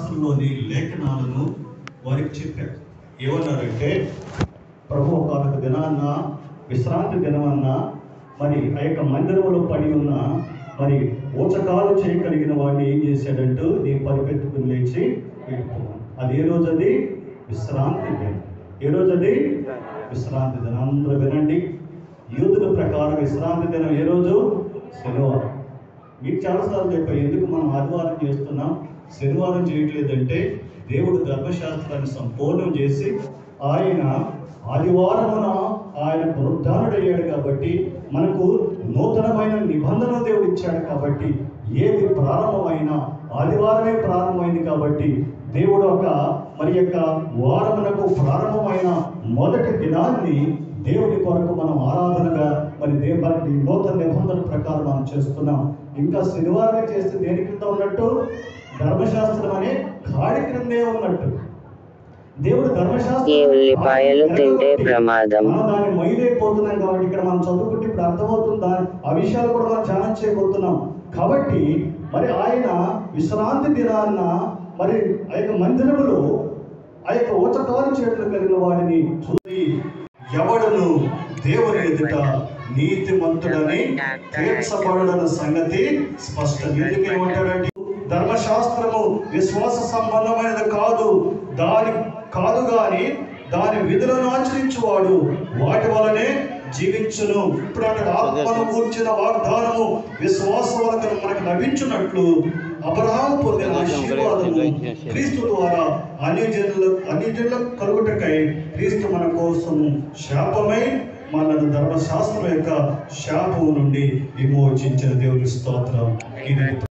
ధర్మశాస్త్రంలోని లేఖనాలను వారికి చెప్పారు. ఏమన్నారంటే, ప్రభు ఒక దినాన్న విశ్రాంతి దినమన్న మరి ఆ యొక్క మందిరంలో పడి ఉన్న మరి ఊచకాలు చేయగలిగిన వాడిని ఏం చేశాడంటూ నీ పరిపెత్తుకుని లేచి వెళ్ళిపోయాను. అది ఏ రోజు? అది విశ్రాంతి దినం. ఏ రోజు అది? విశ్రాంతి దినం. అందరూ వినండి, యూదుల ప్రకారం విశ్రాంతి దినం ఏ రోజు? శనివారం. మీకు చాలాసార్లు చెప్పాను, ఎందుకు మనం ఆదివారం చేస్తున్నాం, శనివారం చేయట్లేదంటే, దేవుడు ధర్మశాస్త్రాన్ని సంపూర్ణం చేసి ఆయన ఆదివారమున ఆయన పునరుద్ధానుడయ్యాడు కాబట్టి, మనకు నూతనమైన నిబంధన దేవుడు ఇచ్చాడు కాబట్టి, ఏది ప్రారంభమైనా ఆదివారమే ప్రారంభమైంది కాబట్టి దేవుడు మరి యొక్క వారమునకు ప్రారంభమైన మొదటి దినాన్ని దేవుడి కొరకు మనం ఆరాధనగా మరి దేవుడి నూతన నిబంధన ప్రకారం మనం చేస్తున్నాం. ఇంకా శనివారం చేస్తే దేని క్రింద ఉన్నట్టు? ధర్మశాస్త్రం అనే కాడి క్రిందే ఉన్నట్టు. దేవుడు ధర్మశాస్త్రం దాన్ని మైలైపోతున్నాం కాబట్టి ఇక్కడ మనం చదువుకుంటే ఇప్పుడు అర్థమవుతుందా? ఆ విషయాలు కూడా మనం ధ్యానం చేయబోతున్నాం. కాబట్టి మరి ఆయన విశ్రాంతి దినాన్న మరి ఆ యొక్క మందిరములో ఆ యొక్క ఊచకాలు చేతులు కలిగిన వాడిని చూసి, ఎవడును దేవుని ఎదుట నీతిమంతుడని తీర్చబడన సంగతి స్పష్టం. ఎందుకేమంటాడంటే, ధర్మశాస్త్రము విశ్వాస సంబంధమైనది కాదు, కానీ దాని విధులను ఆచరించువాడు వాటి వలనే జీవించును. ఇప్పుడు అక్కడ ఆత్మను కూర్చిన వాగ్దానము విశ్వాసం వలన మనకు లభించినట్లు అబ్రహాము పొందిన ఆశీర్వాదము క్రీస్తు ద్వారా అన్యజనులకు కలుగుటకై క్రీస్తు మన కోసం శాపమై మనను ధర్మశాస్త్రం యొక్క శాపము నుండి విమోచించిన దేవుని స్తోత్రం.